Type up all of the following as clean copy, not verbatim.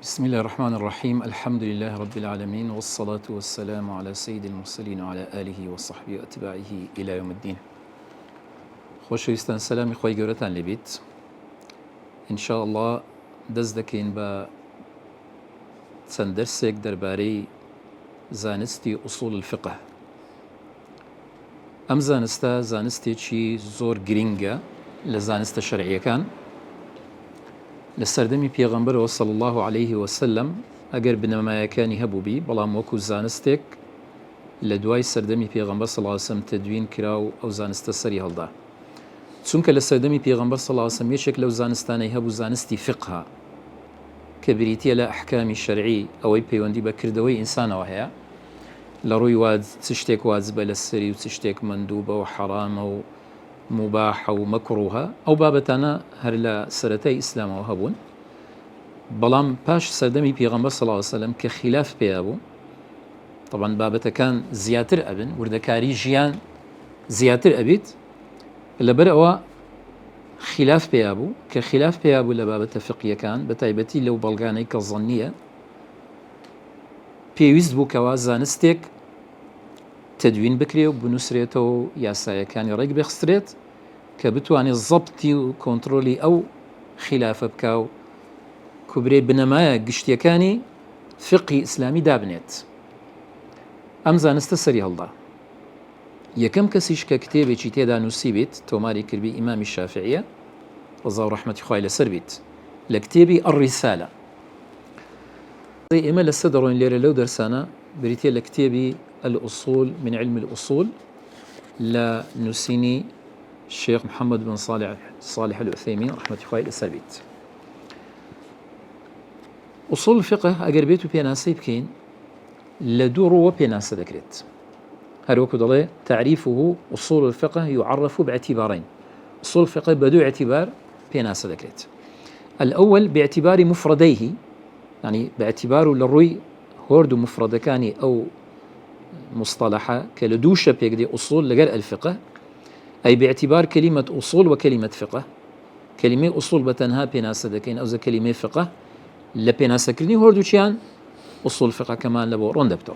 بسم الله الرحمن الرحيم. الحمد لله رب العالمين، والصلاة والسلام على سيد المرسلين وعلى آله وصحبه وأتباعه إلى يوم الدين. خۆشەویستان، سەلامی خۆی گەورەتان لێبێت. إن شاء الله دەست دەکەین بە چەند دەرسێک دەربارەی زانستی ئوسوڵ الفقه. ئەم زانستە زانستێکی زۆر گرینگە لە زانستە شەرعیەکان. لە سەردەمی پێغەمبەرەوە صلی الله عليه وسلم ئەگەر بنەمایەکانی هەبوو بی، بەڵام وەکو زانستێک لە دوای سەردەمی پێغەمبەر صلی الله عليه وسلم تدوین کرا و ئەو زانستە سەری هەڵدا. چونکە لە سەردەمی پێغەمبەر صلی الله عليه وسلم یەکێک لەو زانستانەی هەبوو زانستی فقه کە بریتیە لە ئەحکامی شەرعی، ئەوەی پەیوەندی بە کردەوەی ئینسانەوە هەیە لە ڕووی چ شتێک واجبە لە سەری و چ شتێک مەندووبە و حەرامە و مباحە و مەکروهە. ئەو بابەتانە هەر لە سەرەتای ئیسلامەوە هەبوون، بەڵام پاش سەردەمی پێغەمبەر صلی الله عليه وسلم کە خلاف پێیا بوو، طبعاً بابەتەکان زیاتر ئەبن، وردەکاری ژیان زیاتر ئەبیت، لەبەر ئەوە خلاف پێیا بوو کە خلاف پێیا بوو لە بابەتە فقیەکان، بە تایبەتی لەو بەڵگانەی کە زەنیە، پێویست بوو کەوا زانستێک تدوین بکرێ و بنووسرێتەوە و یاسایەکانی ڕێک بخسترێت کە بتوانێت زەبتی و کۆنتترۆلی ئەو خلافە بکە و کوبرێ بنەمایە گشتیەکانی فقی ئیسلامی دابنێت. ئەم زانستە سەری هەڵدا. یەکەم کەسیش کە کتێبێکی تێدا نووسی بێت، تۆماری کردبی ئیمامی شافعیە ڕەزا و ڕەحمەتی خوای لەسەر بێت، لە کتێبی ئەڕیسالە. ئێمە لەسەر دەڕۆین لێرە لەو دەرسانە بریتە لە کتێبی الأصول من علم الأصول لنسيني الشيخ محمد بن صالح العثيمين رحمة الله لەسەر بێت. أصول الفقه ئەگەر بێت و پێناسەی بکەین لە دوو ڕووە پێناسە دەکرێت. هەروەکو دەڵێ تعريفه أصول الفقه يعرف باعتبارين. أصول الفقه بدو اعتبار پێناسە دەکرێت. الأول باعتبار مفرديه، يعني باعتبار للروي هورد مفردكاني أو مصطلحة كالدوشة بيقدي أصول لقال الفقه، أي باعتبار كلمة أصول وكلمة فقه. كلمة أصول بتنها بيناسة دكين، أو زي كلمة فقه لبيناسة كرني هوردو شيان أصول فقه كمان لبو روندبتو.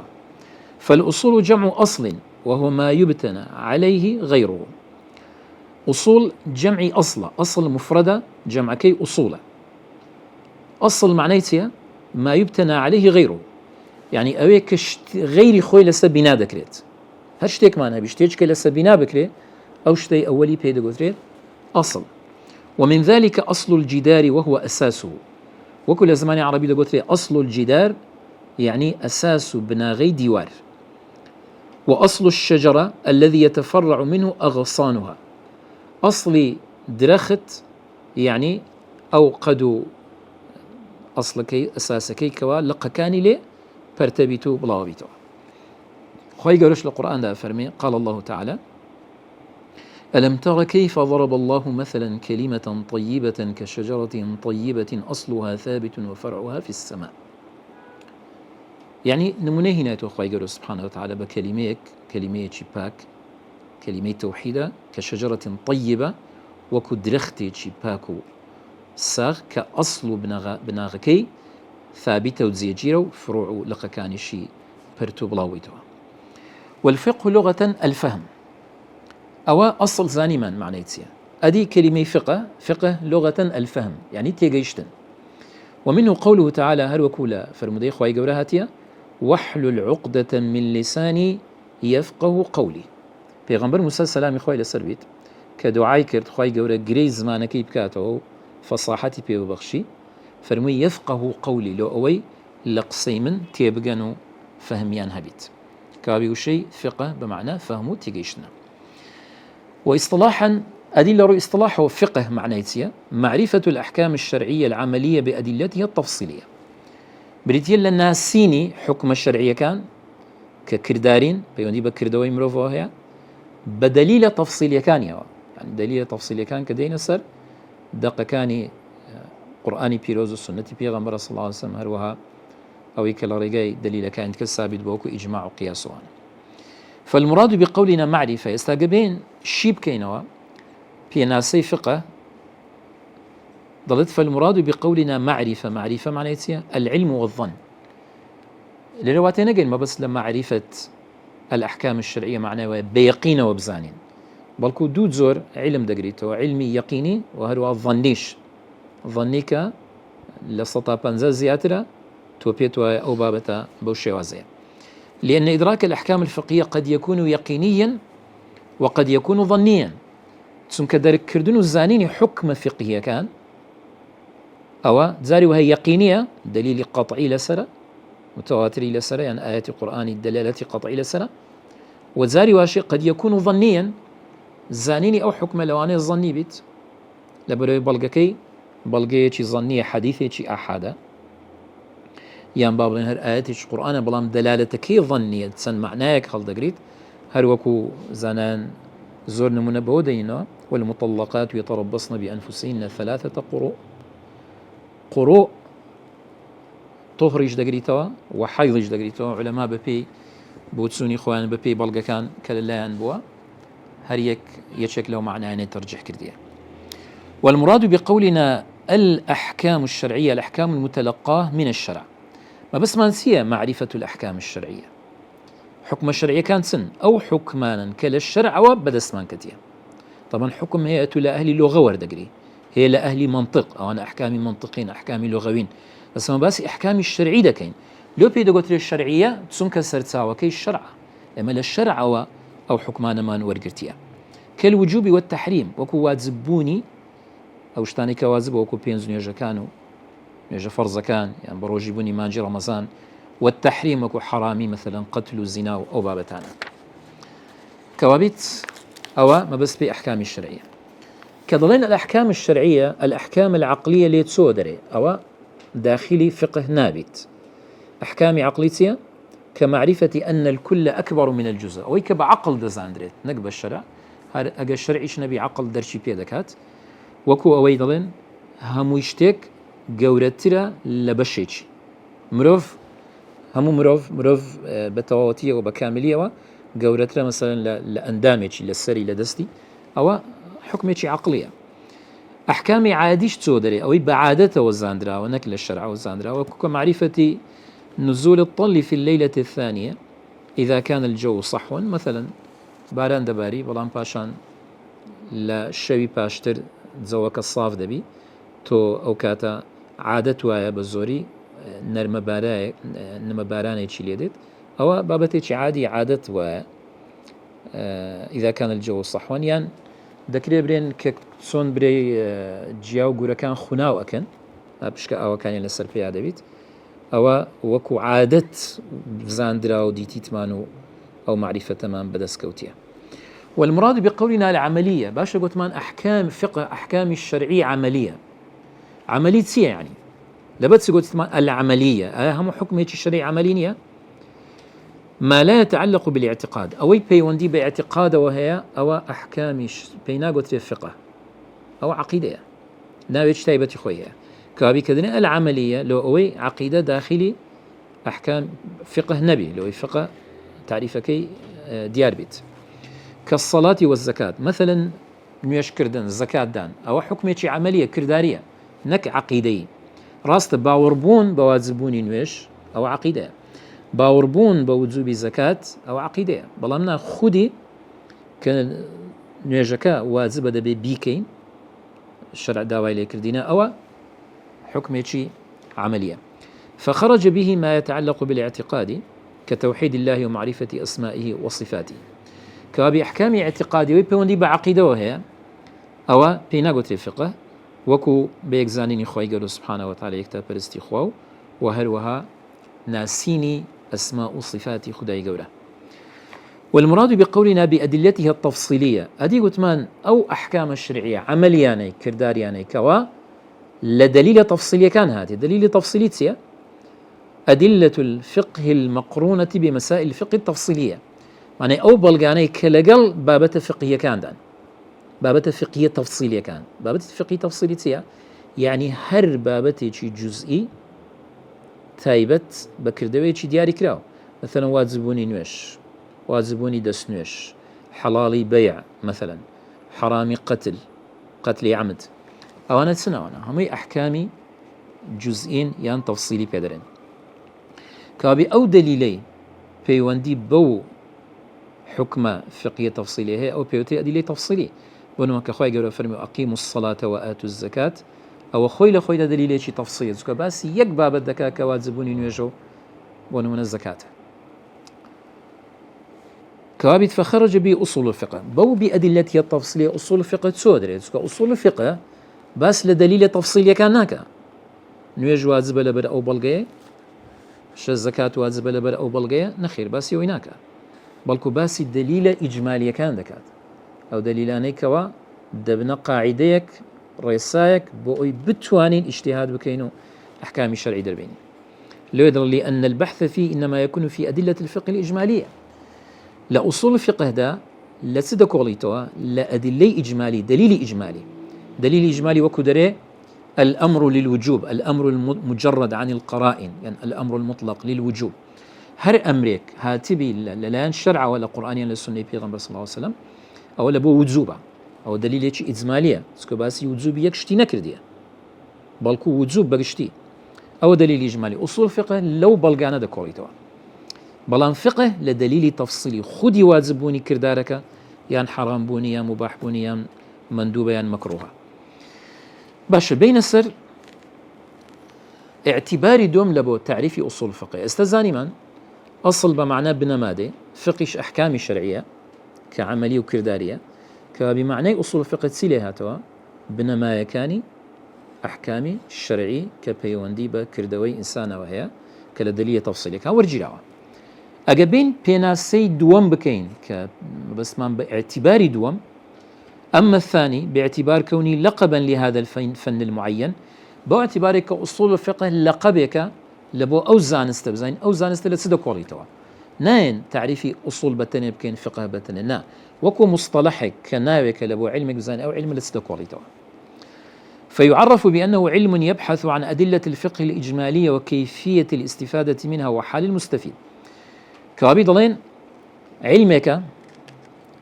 فالأصول جمع أصل وهو ما يبتنى عليه غيره. أصول جمع أصل مفردة جمع كي أصولة. أصل معنيتها ما يبتنى عليه غيره، يعني ئەوەیە غيري خوي لەسەر بنا دەکرێت. هەر شتێکمان هەبی شتێککە لەسەر بنا بکرێ، ئەو شتەی ئەوەلی پێ دەگوترێت أصل. ومن ذلك أصل الجدار وهو أساسه. وەکو لە زمانی عربی دەگوترێت أصل الجدار يعني أساس بناغي ديوار. وأصل الشجرة الذي يتفرع منه أغصانها. أصل درخت يعني أو قد أصلكي أساسكي كوا لقكاني ليه فارتبتوا بلاوبيتوا. خوي قالش القرآن ده فرمي، قال الله تعالى: ألم تر كيف ضرب الله مثلا كلمة طيبة كشجرة طيبة أصلها ثابت وفرعها في السماء. يعني نمونه هنا خوي قال سبحانه وتعالى كلمة شباك، كلمة توحيدة كشجرة طيبة وكدرختي شباكو ساغ كأصل بناغكي ثابتة وزيجيرة وفروع لقكاني شي برتو بلاويتوا. والفقه لغة الفهم، أو أصل زاني من معنيتها أدي كلمة فقه لغة الفهم، يعني تيجيشتن. ومنه قوله تعالى هل وكولا فرمدي خواي قورهاتيا واحلل عقدة من لساني يفقه قولي. پیغمبر موسى السلام خواي لسربيت كدعاي كرت خواي قورا جريز مانكي بكاتو فصاحتي بيو بخشي، فرمي يفقه قولي لو أوي لقصي من تيبقنو فهميان هبيت كابيو شيء فقه بمعنى فهمو تيجيشنا. واصطلاحا أدلة رؤي اصطلاحه فقه معنيتيا معرفة الأحكام الشرعية العملية بأدلتها التفصيلية. بريتيا لناسيني حكم الشرعية كان ككردارين بيوندي بكردوي مروفوها بدليل تفصيلية كان، يعني دليل تفصيلية كان كدين سر دقة كاني قرآني بيروز السنة بيغمبر صلى الله عليه وسلم هروها أو كلا رجاي دليل كانت كالثابت بوكو إجماع وقياسوان. فالمراد بقولنا معرفة يستجبين شيب كينوا بيناسي فقه ضلت فالمراد بقولنا معرفة معناه العلم والظن. لرواتنا قل ما بس لما معرفة الأحكام الشرعية معناه بيقين وبزانين، بلكو دود زور علم دقريته علمي يقيني وهروا ظنيش ظنيك لسطا بنزا زياترة توبيتوا أو بابتا بوشي وزي، لأن إدراك الأحكام الفقهية قد يكون يقينيا وقد يكون ظنيا. ثم كذلك كردون الزانين حكم فقهية كان أو زاري وهي يقينية دليل قطعي لسرة متواتر لسرة، يعني آيات القرآن الدلالة قطعي لسرة، وزاري واشي قد يكون ظنيا زانيني أو حكم لواني الظني بيت لبروي بلغي شي ظنية حديثة شي أحادة، يعني باب هر آيات القرآن بلام دلالة كي ظنية تسن معناك خل دقريت هر وكو زنان زور نمونه بودينا والمطلقات يتربصن بأنفسهن 3 قروء طهريش دقريتوا وحيضيش دقريتوا علماء ببي بوتسوني خوان ببي بلغا كان كاللايان بوا هر يشك له معنى ترجح كردية. والمراد بقولنا الأحكام الشرعية الأحكام المتلقاة من الشرع، ما بس ما نسيه معرفة الأحكام الشرعية، حكم الشرعية كان سن أو حكمانا كلا الشرع وبدسمان كتير. طبعا حكم هي لأهل لغة وردقري، هي لأهل منطق أو أنا أحكامي منطقين أحكامي لغوين، بس ما بس أحكامي الشرعية ده كين لو بيدو قلت الشرعية تسنك سرتساوى كي الشرع أما للشرع أو حكمانا ما نورقرتيا كالوجوب والتحريم وكو واجبوني أو شتاني كواجب وكو بينزون يجا كانوا يجا فرض كان يعني بروجبوني مانجي رمضان، والتحريم وكو حرامي مثلا قتل الزنا أو بابتانا كوابيت أو ما بس بأحكام الشرعية. كضلين الأحكام الشرعية الأحكام العقلية اللي تصودري أو داخلي فقه نابت أحكام عقلية كمعرفة أن الكل أكبر من الجزء أو كبعقل دزاندريت نقب الشرع هذا أجا الشرع إيش نبي عقل درشي بيدكات وكو أوي ضلين هم يشتك جورترا لبشيتش مروف همو مروف بتواوتية وبكاملية وجورترا مثلا لأندامج للسري لدستي أو حكمتي عقلية. أحكام عاديش تصودري أو بعادته والزاندرا ونكل الشرع والزاندرا وكو معرفة نزول الطل في الليلة الثانية إذا كان الجو صحوا مثلا باران دباري بلان باشان لشوي باشتر زوك الصاف دبي تو أو كاتا عادت وايا بالزوري نرمى باراني تشيليدت أو بابتي عادي عادت وايا إذا كان الجو صحوا يعني دكري برين كسون بري جياو جورا كان خناو أكن بشكا أو كان لسر في عادبيت أو وكو عادت زاندرا وديتي تمانو أو معرفة تمام بدس كوتيا. والمراد بقولنا العملية باشا قلت مان أحكام فقه أحكام الشرعية عملية سيا يعني لبتس قلت مان العملية هم حكمة الشرعية عملية ما لا يتعلق بالاعتقاد أو بيوندي باعتقاد وهي أو أحكام بينا قلت الفقه أو عقيدة ناويش تايبتي خويا كابي كدنا العملية لو أوي عقيدة داخلي أحكام فقه نبي لو فقه تعريفك ديار بيت كالصلاة والزكاة مثلا نيش كردن الزكاة دان أو حكمة عملية كردارية نك عقيدي راست باوربون بواجبوني نيش أو عقيدة باوربون بوجوب زكاة أو عقيدة بلامنا خودي كان نيجكا واجب دبي بيكين الشرع داوي لكردينا أو حكمة عملية فخرج به ما يتعلق بالاعتقاد كتوحيد الله ومعرفة أسمائه وصفاته كابي أحكام اعتقادي ويبوندي بعقيدة وهي أو بيناغوت الفقه وكو بيكزانيني خوي سبحانه وتعالى يكتب برستي خواو وهروها ناسيني أسماء وصفات خداي قوله. والمراد بقولنا بأدلتها التفصيلية أدي قتمان أو أحكام الشرعية عملياني كردارياني كوا لدليل تفصيلية كان هذه دليل تفصيلية أدلة الفقه المقرونة بمسائل الفقه التفصيلية يعني أو بلغاني كالقل بابة فقهية كان دان بابة فقهية تفصيلية كان بابة فقهية تفصيلية يعني هر بابة جزئي تايبت بكردوي دياري كراو مثلا واجبوني نوش واجبوني دس نوش حلالي بيع مثلا حرامي قتل عمد أوانا تسناوانا همي أحكامي جزئين يان تفصيلي بيدرين كابي أو دليلي بيواندي بو حكمة فقهية تفصيلية هي أو بيوتي أدلة تفصيلي ونما كخوي قالوا فرمي أقيموا الصلاة وآتوا الزكاة أو خوي لخوي دليلي شي تفصيل زكاة بس يك باب الدكاة كواجبوني نيجو ونمن الزكاة كابيت فخرج به أصول الفقه بو بأدلة التفصيلية أصول الفقه تسودري زكاة أصول الفقه بس لدليل تفصيلية كان ناكا نيجو واجب لبر أو بلغي ش الزكاة واجب لبر أو بلغي نخير بس يويناكا بلكو باسي دليل إجمالية كان دكات أو دليلاني كوا دبنا قاعديك ريسايك بوي بتوانين اجتهاد بكينو أحكام الشرعي دربيني لو يدر لي أن البحث فيه إنما يكون في أدلة الفقه الإجمالية لأصول الفقه دا لسد كوليتوا لأدلة إجمالي دليل إجمالي وكدري الأمر للوجوب الأمر المجرد عن القرائن يعني الأمر المطلق للوجوب هر أمريك هاتبي لان شرع ولا قرآنيا للسنة بيغمبر صلى الله عليه وسلم أو لبو وجوبة أو دليل يشي إجمالية سكو باسي وجوب يكشتي نكردية بلكو وجوب بقشتي أو دليل إجمالي أصول فقه لو بلغانا دا كوريتوا بلان فقه لدليل تفصيلي خدي واجبوني كردارك يان حرام بوني يان مباح بوني يان مندوبة يان مكروهة باش بين السر اعتباري دوم لبو تعريف أصول الفقه استزاني من أصل بمعنى بنمادي فقش أحكام الشرعية كعملية وكردارية كبمعنى أصول الفقه تسيلي هاتوا بنما يكاني أحكامي الشرعي كبيواندي بكردوي إنسانة وهي كالدلية تفصيلية كورجي لها أجابين بيناسي دوام بكين بس ما باعتباري دوام أما الثاني باعتبار كوني لقبا لهذا الفن المعين باعتباري كأصول الفقه لقبك لبو أو زانست بزين أو زانست لتسد كواليتوا ناين تعريفي أصول بتني بكين فقه بتني نا وكو مصطلحك كناوك لبو علمك بزين أو علم لتسد كواليتوا فيعرف بأنه علم يبحث عن أدلة الفقه الإجمالية وكيفية الاستفادة منها وحال المستفيد كابي ضلين علمك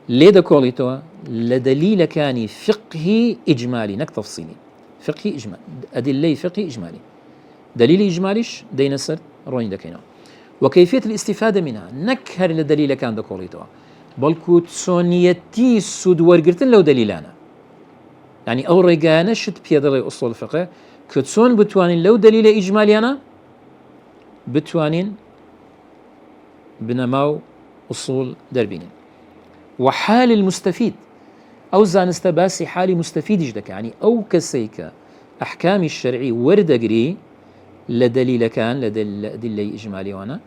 ليدا كواليتوا لدليل كاني فقهي إجمالي نك تفصيلي فقهي إجمالي أدلة فقهي إجمالي دليل إجماليش دين السر روين دكينا وكيفية الاستفادة منها نكهر لدليل كان دكوليتوا بلكو تسونيتي سود ورقرتن لو دليلانا يعني أو رجانا شت بيدري أصول الفقه كتسون بتوانين لو دليل إجمالي أنا بتوانين بنماو أصول دربين وحال المستفيد أو زانست باسي حالي مستفيد جدك يعني أو كسيك أحكام الشرعي ورد قري لدليل كان لدليل إجمالي وانا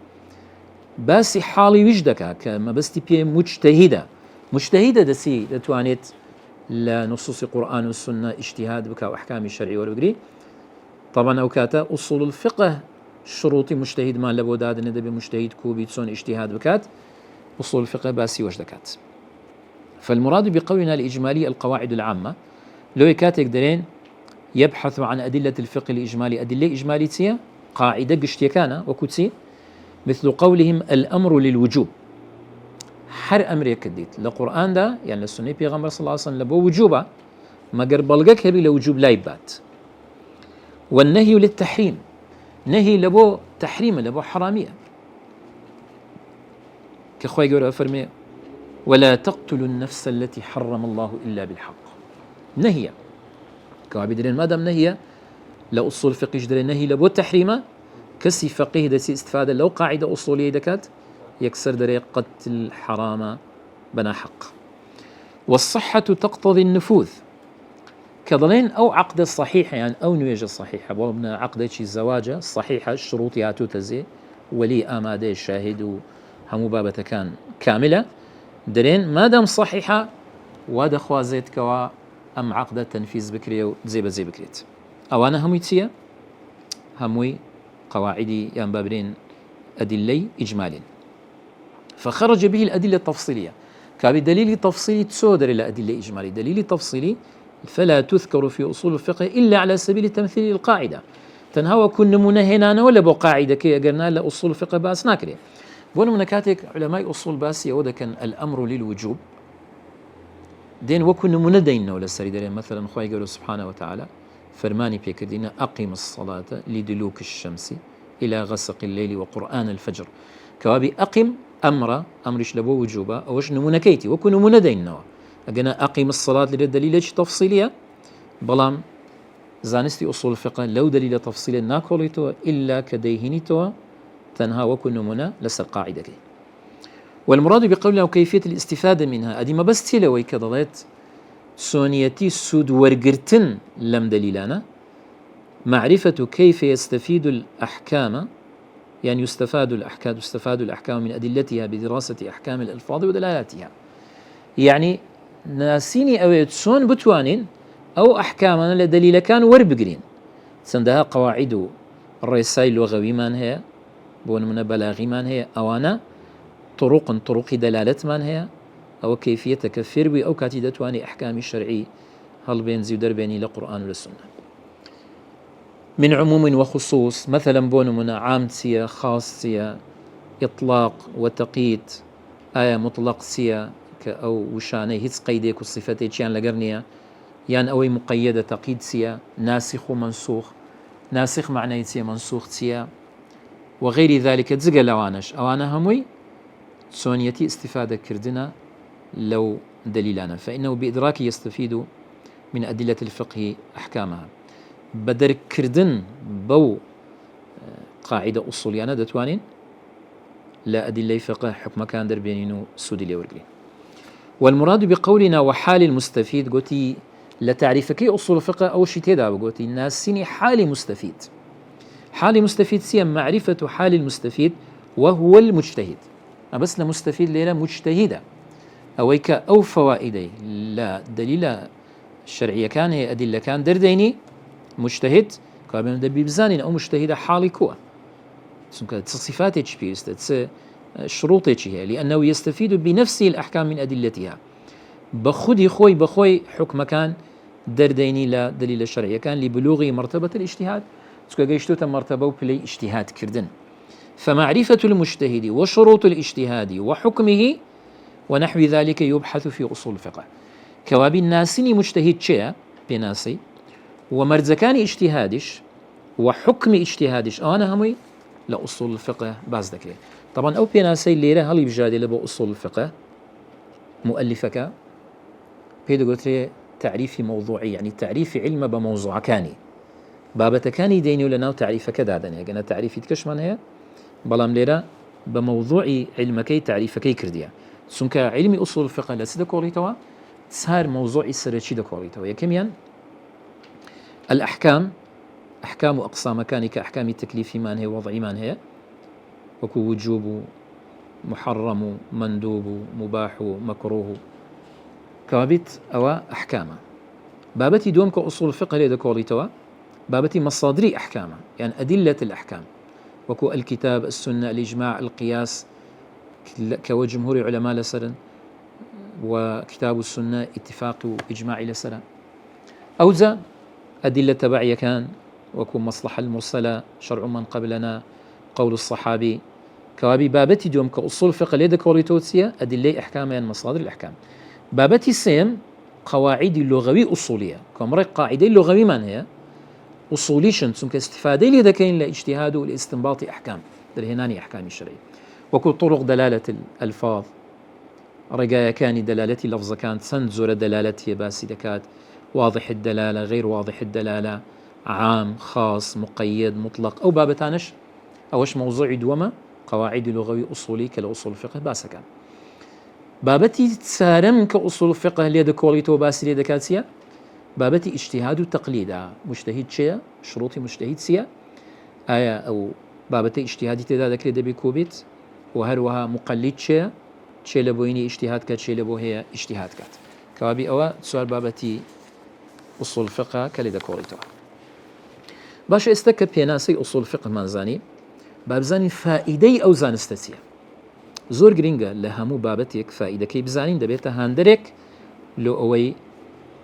باسي حالي وجدك كما بستي بي مجتهدة دسي لتوانيت لنصوص القرآن والسنة اجتهاد بك وأحكام الشرعي ورد طبعا أوكاتا أصول الفقه شروطي مجتهد ما لبوداد ندبي مجتهد كوبي تسون اجتهاد بكات أصول الفقه باسي وجدكات فالمراد بقولنا الإجمالي القواعد العامة لو كاتك درين يبحث عن أدلة الفقه الإجمالي أدلة إجمالي تسيا قاعدة قشتيكانا وكتسي مثل قولهم الأمر للوجوب حر أمر يكديت لقرآن دا يعني للسنة بيغمبر صلى الله عليه وسلم لبو وجوبا ما قربلغك هبي لوجوب لا يبات والنهي للتحريم نهي لبو تحريم لبو حرامية كخوي يقول فرمي ولا تقتلوا النفس التي حرم الله إلا بالحق نهي كوابدرين ما دام نهي لأصول الفقه جدرين نهي لبو تحريمه كسي فقيه دسي استفادة لو قاعدة أصولية دكات يكسر دري قتل حرام بنا حق والصحة تقتضي النفوذ كظلين أو عقد الصحيحة يعني أو نويج الصحيحة بولبنا عقدة الزواج الصحيحة الشروط ياتو تزي ولي آماده الشاهد همو بابة كان كاملة درين ما دام صحيحة واد خوازيت كوا أم عقدة تنفيذ بكري وزي بكريت أو أنا هموي تسيا هموي قواعدي يان بابرين أدلي إجمالي فخرج به الأدلة التفصيلية كبدليل تفصيلي تسودر إلى أدلة إجمالي دليل تفصيلي فلا تذكر في أصول الفقه إلا على سبيل التمثيل القاعدة تنهوى كن منهنا ولا بقاعدة كي أجرنا لأصول الفقه باس ناكري بون منكاتك علماء أصول باس يودا كان الأمر للوجوب دين وكن مندين ولا سريدين مثلا خوي قالوا سبحانه وتعالى فرماني بيكردين أقيم الصلاة لدلوك الشمس إلى غسق الليل وقرآن الفجر. كوابي أقم أمرش لبو وجوبا أوش نمونا كيتي وكو نمونا دينوا أقنا أقيم الصلاة للدليل تفصيلية بلام زانستي أصول الفقه لو دليل تفصيلي ناكوليتو إلا كديهنيتو تنها وكو نمونا لسر قاعدة. والمراد بقولنا وكيفية الاستفادة منها أدي ما بس تلوي كضلات سونيتي سود ورقرتن لم دليلانا معرفة كيف يستفيد الأحكام، يعني يستفاد الأحكام من أدلتها بدراسة أحكام الألفاظ ودلالاتها. يعني ناسيني أويت سون بتوانين أو أحكامنا لدليل كان وربقرين سندها قواعد الرسائل اللغوي من هي بون من بلاغي من هي أوانا طرق دلالة من هي أو كيفية تكفير بي أو كاتي دتواني أحكام الشرعي هل بينزي ودربيني لقرآن والسنة من عموم وخصوص، مثلا بون من عام سيا خاص سيا إطلاق وتقييد آية مطلق سيا أو وشاني هيتس قيديك والصفتي تشيان لقرنيا يعني أوي مقيدة تقييد سيا ناسخ ومنسوخ، ناسخ معنى سيا منسوخ سيا وغير ذلك تزق لوانش أوانا هموي سونيتي استفادة كردنا لو دليلانا، فإنه بإدراك يستفيد من أدلة الفقه أحكامها بدر كردن بو قاعدة أصوليانة دتوانين لا أدلة فقه حكم كان دربينينو سودي لورقلين. والمراد بقولنا وحال المستفيد قوتي لتعريفك أصول الفقه أو شي تدا قوتي ناسيني حال مستفيد. حال مستفيد سيا معرفة حال المستفيد وهو المجتهد، بس لمستفيد ليلة مجتهدة أويك أو فوائدي لا دليل الشرعية كان هي أدلة كان درديني مجتهد كابن دبي بزانين أو مجتهدة حالي كوا سنك صفاتي بيست شروطي هي لأنه يستفيد بنفسه الأحكام من أدلتها بخدي بخوي حكم كان درديني لا دليل الشرعية كان لبلوغ مرتبة الاجتهاد سكا جيشتو مرتبة وبلي اجتهاد كردن. فمعرفة المجتهد وشروط الاجتهاد وحكمه ونحو ذلك يبحث في أصول الفقه. كوابي الناسيني مجتهد شيء بناسي ومرزكان اجتهادش وحكم اجتهادش أنا همي لأصول الفقه باز ذكري. طبعا أو بناسي الليرة هل يبجادي لبو أصول الفقه مؤلفك بيدو قلت تعريفي موضوعي يعني تعريفي علم بموضوع كاني بابتكاني ديني لنا تعريفك دادني أنا تعريفي تكشمان هي بلام ليرة بموضوع علمكي تعريفكي كرديا سنك علمي أصول الفقه لسيدة كوريتوا صار موضوع السرشي دكوريتوا يكميان الأحكام أحكام أقسام كان كأحكام التكليف من هي وضعي من هي وكو وجوب محرم مندوب مباح مكروه كوابيت أو أحكام بابتي دوم كأصول الفقه لدى كوريتوا بابتي مصادري أحكام يعني أدلة الأحكام وكو الكتاب السنة الإجماع القياس كوجمهور علماء لسرا وكتاب السنة اتفاق وإجماع لسرا أوزا أدلة تبعية كان وكو مصلحة المرسلة شرع من قبلنا قول الصحابي كوابي بابتي دوم كأصول فقه ليدا كوريتوتسيا أدلة أحكام يعني مصادر الأحكام. بابتي سيم قواعد اللغوي أصولية كمرق قاعدة اللغوي من هي أصوليشن سمك استفادة لذا كاين لاجتهاد والاستنباط أحكام درهناني أحكام الشرعية وكل طرق دلالة الألفاظ رجايا كان دلالتي لفظة كانت سنزور دلالتي باسي دكات واضح الدلالة غير واضح الدلالة عام خاص مقيد مطلق أو بابتانش أوش موضوع دوما قواعد لغوي أصولي كالأصول الفقه باسكا بابتي تسارم كأصول الفقه ليدا كوليتو باسي ليدا كاتسيا بابتي اجتهاد وتقليد مجتهد شيء شروطي مجتهد سيا آية أو بابتي اجتهادي تدا ذكر دبي كوبيت وهروها مقلد شيء لبويني اجتهاد كات شيء لبو هي اجتهاد كات كوابي أو سؤال بابتي أصول الفقه كليدا كوليتو باش استكب بيناسي أصول الفقه مانزاني بابزاني فائدي أو زانستسيا زور جرينجا لهمو بابتيك فائدة كي بزانين دبيتا هاندريك لو أوي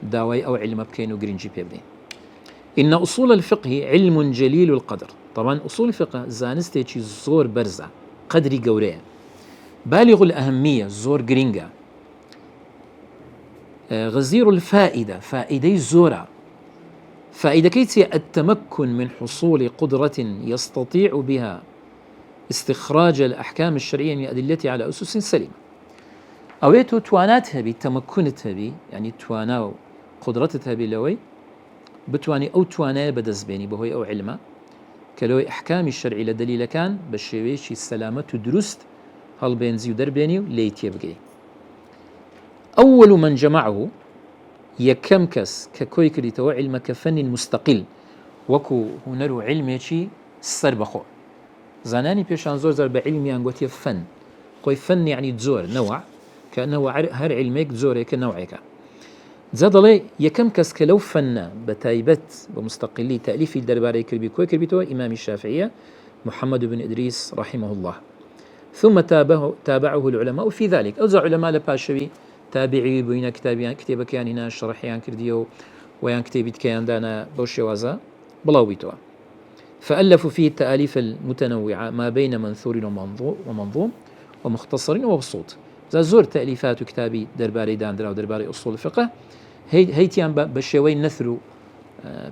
داوي أو علم بكينو جرينجي بيبدين. إن أصول الفقه علم جليل القدر. طبعا أصول الفقه زانستيشي زور برزة قدري قوريه بالغ الأهمية زور جرينجا غزير الفائدة فائدي زورة فإذا كيت التمكن من حصول قدرة يستطيع بها استخراج الأحكام الشرعية من أدلتها على أسس سليمة. أويتو تواناتها بي تمكنتها بي يعني توانا قدرتها بي لوي بتواني أو توانا بدزبيني بهوي أو علمه كلوي أحكام الشرعي لدليل كان بشويش السلامة درست هل بينزي ودربيني ليت يبقي. أول من جمعه يكم كس ككوي كريتو علم كفن مستقل وكو هنرو علمي شي سر بخو زاناني بيشان زور بعلمي أنقوتي فن قوي فن يعني تزور نوع كأنه هر علميك زوري كنوعك زاد لي يكم كس كلو فن بتايبت بمستقلي تأليف الدرباري كربي كوي كربيتو إمام الشافعية محمد بن إدريس رحمه الله ثم تابعه العلماء في ذلك أوزع علماء لباشوي تابعي بين كتابك يعني هنا شرحيان كرديو ويان كتابت كيان دانا بوشيوازا بلاويتوا فألفوا فيه التآليف المتنوعة ما بين منثور ومنظوم ومختصر ومبسوط زور تأليفات كتابي درباري داندرا ودرباري أصول الفقه هيتيان بشوي نثرو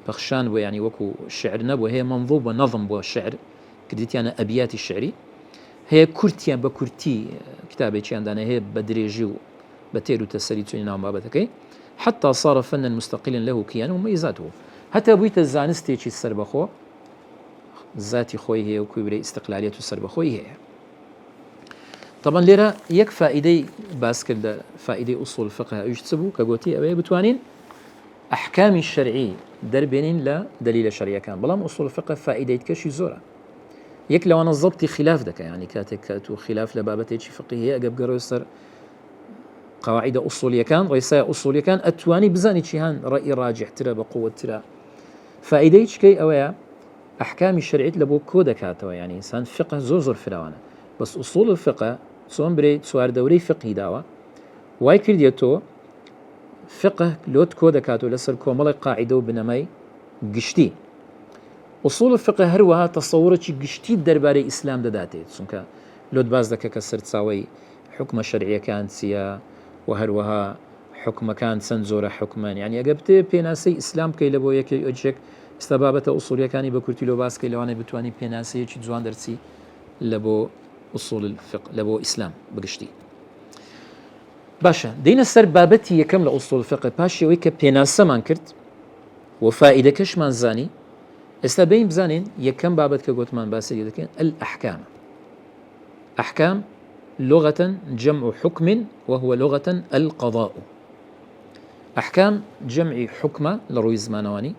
بخشان ويعني وكو الشعر نبو هي منظوم ونظم والشعر كرديتيان أبيات الشعري هي كورتيان بكورتي كتابي كيان دانا هي بدريجيو بتيرو تسريتوني نام بابتكي حتى صار فنا مستقلا له كيان وميزاته حتى بويت الزانستيشي السربخو ذاتي خوي هي وكبري استقلالية السربخوي هي طبعا ليرا يك فائدة باسكل فائدة أصول الفقه يجتسبوا كقوتي أبي بتوانين أحكام الشرعي دربين لا دليل شرعي كان بلام أصول الفقه فائدة كشي زورة يك لو أنا ضبطي خلاف دك يعني كاتو خلاف لبابتي شي فقهية أجاب جروسر قواعد أصولية كان رئيسية أصولية كان أتواني بزاني شيهان رأي راجح ترى بقوة ترى فائدة كي أويا أحكام الشرعية لبو كودكاتوا يعني إنسان فقه زوزر فراوانا بس أصول الفقه سوان بري سوار دوري فقهي داوا واي كرديتو فقه لوت كودكاتو لسر كومل قاعدة وبنمي قشتي أصول الفقه هروها تصورتي قشتي درباري إسلام داداتي سنكا لوت باز دكا كسر تساوي حكم شرعية كانت سيا وهروها حكم كان سنزورة حكما يعني أجبت بيناسي إسلام كي لبو يكي أجيك استبابة أصولية كاني بكرتي لو باس كي لو أنا بتواني بيناسي يجي جوان درسي لبو أصول الفقه لبو إسلام بقشتي باشا دينا السر بابتي يكم لأصول الفقه باشا ويكا بيناسا من كرت وفائدة كش من زاني استبين بزانين يكم بابت كقوت من باسي يدكين الأحكام أحكام لغة جمع حكم وهو لغة القضاء أحكام جمع حكمة لروي زمانواني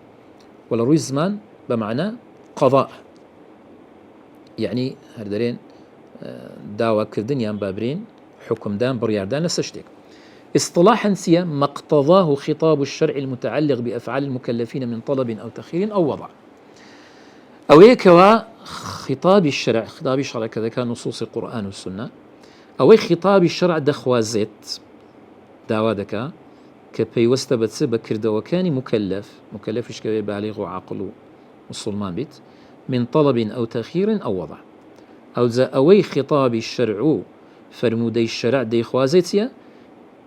ولروي زمان بمعنى قضاء يعني هردرين داوا كردن يان بابرين حكم دان برياردان لسشتك اصطلاحا سيا ما اقتضاه خطاب الشرع المتعلق بأفعال المكلفين من طلب أو تخيير أو وضع أو يكوا خطاب الشرع كذا كان نصوص القرآن والسنة أو خطاب الشرع دخوازت داوا دكا كبيوست بتس بكردو كان مكلف إشكال بالغ وعقل وصلمان بيت من طلب أو تخيير أو وضع أو ذا أوي خطاب الشرع فرمودي الشرع دي خوازتيا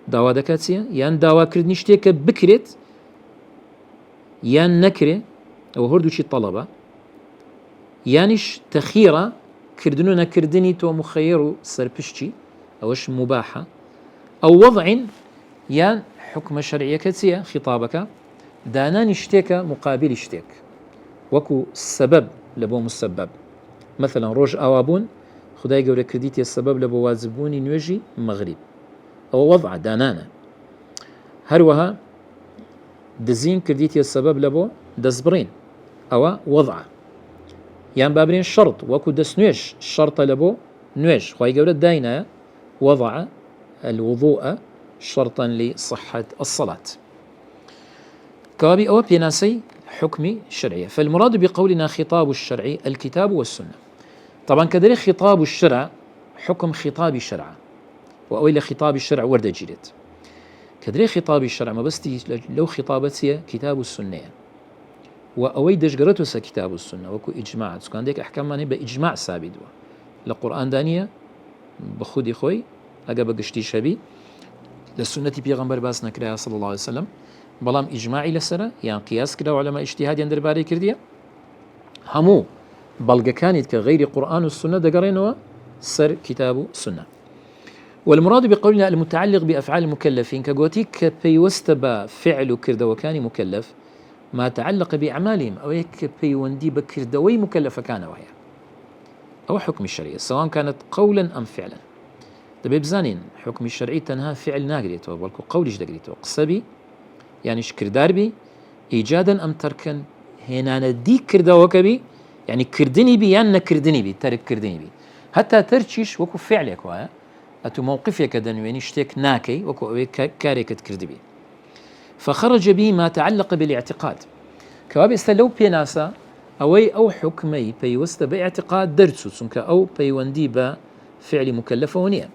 داوا دكاتيا يان داوا كردني شتيك بكرت يان نكره أو هردو شي طلبة يانش تخيرة كردنونا كردني تو مخير سربشتي أوش مباحة أو وضع يان حكم شرعية كتيا خطابك دانان اشتيك مقابل اشتيك وكو السبب لبو مسبب مثلا روج أوابون خداي قولي كرديتي السبب لبو واجبوني نوجي مغرب أو وضع دانانا هروها دزين كرديتي السبب لبو دزبرين أو وضع يعني بابرين شرط وكو دس نوش الشرط لبو نوش خواهي قولي داينا وضع الوضوء شرطا لصحة الصلاة كوابي أو بيناسي حكمي شرعية فالمراد بقولنا خطاب الشرعي الكتاب والسنة طبعا كذلك خطاب الشرع حكم خطاب الشرع وأويل خطاب الشرع ورد جيرت كذلك خطاب الشرع ما بس لو خطابتي كتاب السنة وأوي دجرته كتاب السنة وكو إجماع كان ديك أحكام ماني بإجماع ثابت لقرآن دانية بخودي خوي أجا بقشتي شبي للسنة بيغمبر باس نكرها صلى الله عليه وسلم بەڵام ئیجماعی لەسرە یان قیاس کرا علەما ئیجتیهادیان دەربارەی کردیە هەموو بەڵگەکانیت کە غەیری قورآن و سنە دەگەڕێنەوە سەر کتاب و سنە. والمراد بقولنا المتعلق بأفعال المكلفين كقوتي كبيوست بفعل كردوكاني مكلف ما تعلق بأعمالهم أو كبيوندي بكردوي مكلفة كان وهي أو حكم الشرعي سواء كانت قولا أم فعلا. دبي بزانين حكم الشرعي تنها فعل ناقريته والكو قولش دقريته قصبي يعني شكردار بي إيجادا أم تركا هنا ندي كردوكبي يعني كردني بي يعني نكردني بي ترك كردني بي حتى تركيش وكو فعلك وها أتو موقفك دنويني اشتك ناكي وكو كاريك تكرد بي فخرج به ما تعلق بالاعتقاد كواب استلو بيناسا أو حكمي بيوست باعتقاد درسو سنك أو بيوندي بفعل مكلفة ونية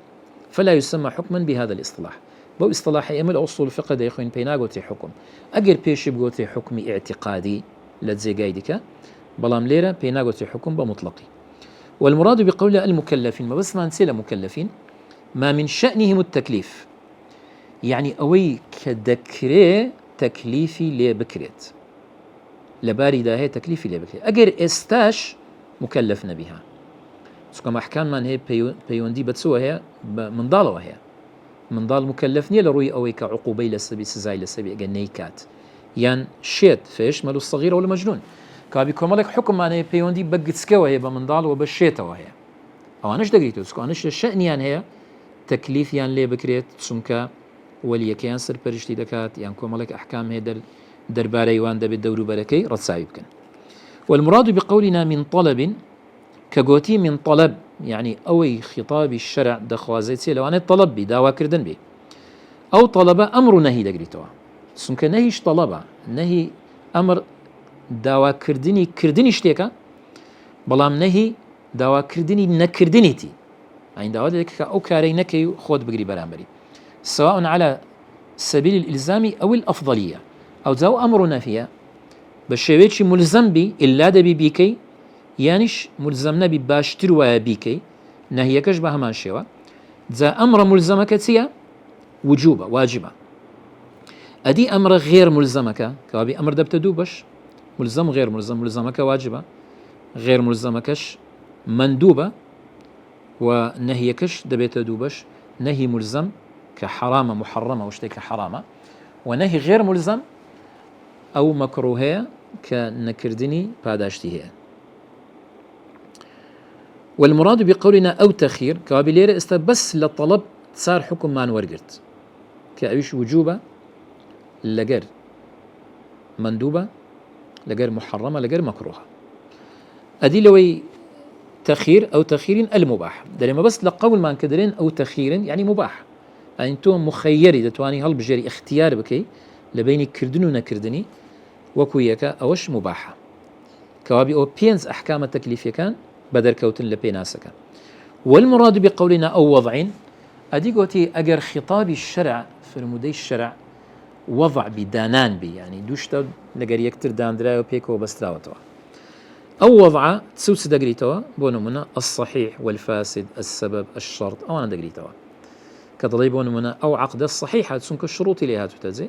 فلا يسمى حكما بهذا الاصطلاح بو اصطلاح يمل أصول الفقه دا يخوين بينا قوتي حكم أجر بيش بقوتي حكم اعتقادي لتزي قايدك بلام ليرة بينا قوتي حكم بمطلقي. والمراد بقول المكلفين ما بس ما نسيل مكلفين ما من شأنهم التكليف يعني أوي كدكري تكليفي لي بكريت لباري دا هي تكليفي لي بكريت أجر استاش مكلفنا بها سكما أحكام من هي بيوندي بتسوى هي من ضالة هي من ضال مكلفني لروي أوي كعقوبي لسبي سزاي لسبي أجر نيكات يعني شيت فيشمل الصغير والمجنون كابي كمالك حكم من هي بيوندي بقتسكوا هي بمن ضال وبالشيتا وهي أو أناش دقريتو سكو أناش الشأن يعني هي تكليف يعني لي بكريت سمكا وليكيان سر برشتي دكات يعني كمالك أحكام هي درباري وان دبي الدور بركي رتساوي بكن. والمراد بقولنا من طلب كقوتي من طلب يعني أوي خطاب الشرع دخوازيتي لو أنا طلب بي داوا كردن بي أو طلب أمر نهي دقريتوا سمكا نهيش طلبا نهي أمر داوا كردني شتيكا بلام نهي داوا كردني نكردنيتي يعني داوا ذلك أو كاري نكي خود بقري برامبري سواء على سبيل الإلزام أو الأفضلية أو زاو أمرنا فيها بشويتش ملزم بي إلا دبي بيكي يانش ملزمنا بباشتر وبيكي نهيكش بهمان شوا ذا أمر ملزمك تيا وجوبة واجبة أدي أمر غير ملزمك كوابي أمر دبتدوبش ملزم غير ملزم ملزمك واجبة غير ملزمكش مندوبة ونهيكش دبيت دوبش نهي ملزم كحرامة محرمة وشتيك حرامة ونهي غير ملزم أو مكروهية كنكردني باداشتي هي. والمراد بقولنا أو تخير كابلير بس للطلب صار حكم ما نورقرت كأيش وجوبة لجر مندوبة لجر محرمة لجر مكروهة أدي لوي تخير أو تخير المباح دلما بس لقول ما نكدرين أو تخير يعني مباح يعني أنتم مخيري دتواني هل بجري اختيار بكي لبين كردن ونكردني وكويكا أوش مباحة كوابي أو بينز أحكام التكليفية كان بدر كوتن لبيناسكا. والمراد بقولنا أو وضعين أدي قوتي أجر خطاب الشرع في المدي الشرع وضع بدانان بي يعني دوشتا لقر يكتر دان درايو بيكو بستراوتوا أو وضع تسوس دقريتوا بونمنا الصحيح والفاسد السبب الشرط أو أنا دقريتوا كضلي بونمنا أو عقد الصحيحة تسنك الشروط لها تتزي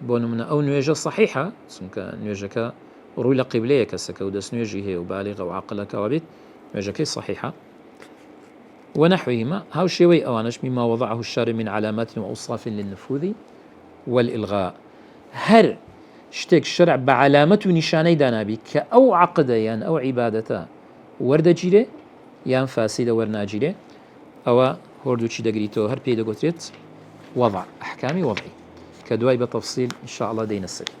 بونمنا أو نيجة صحيحة تسنك نيجة روي لقبلية كسك ودس نيجي هي وبالغ وعقلك وبيت نيجة صحيحة ونحوهما هاو شيوي أوانش مما وضعه الشارع من علامات وأوصاف للنفوذ والإلغاء هر شتك الشرع بعلامة نشاني دانابي كأو عقد يعني أو عبادة ورد جيري يان فاسد ورنا جيري أو هردو چي دقريتو هر بيدا قتريت وضع أحكامي وضعي كدواي بتفصيل إن شاء الله دين السري.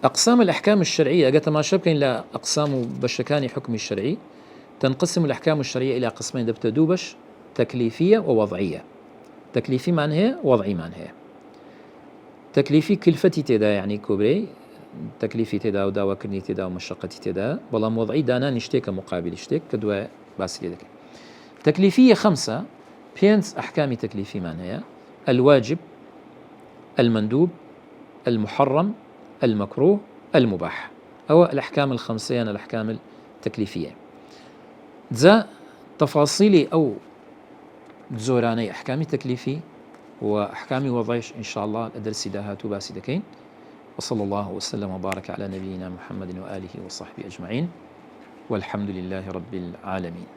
أقسام الأحكام الشرعية قد ما شبكين لا أقسام بشكاني حكم الشرعي تنقسم الأحكام الشرعية إلى قسمين دبتدوبش تكليفية ووضعية. تكليفي معناها وضعي معناها. تكليفي كلفتي تدا يعني كبري تكليفي تدا وداوا كرني تدا ومشقتي تدا بلام وضعي دانا نشتيك مقابل اشتيك كدوا باسي لك. تكليفية 5 بينس أحكام تكليفي معناها الواجب المندوب المحرم المكروه المباح أو الأحكام الخمسة الأحكام التكليفية. ذا تفاصيل أو زوراني أحكام تكليفي وأحكام وضعش إن شاء الله الدرس داهات باسدكين. وصلى الله وسلم وبارك على نبينا محمد وآله وصحبه أجمعين، والحمد لله رب العالمين.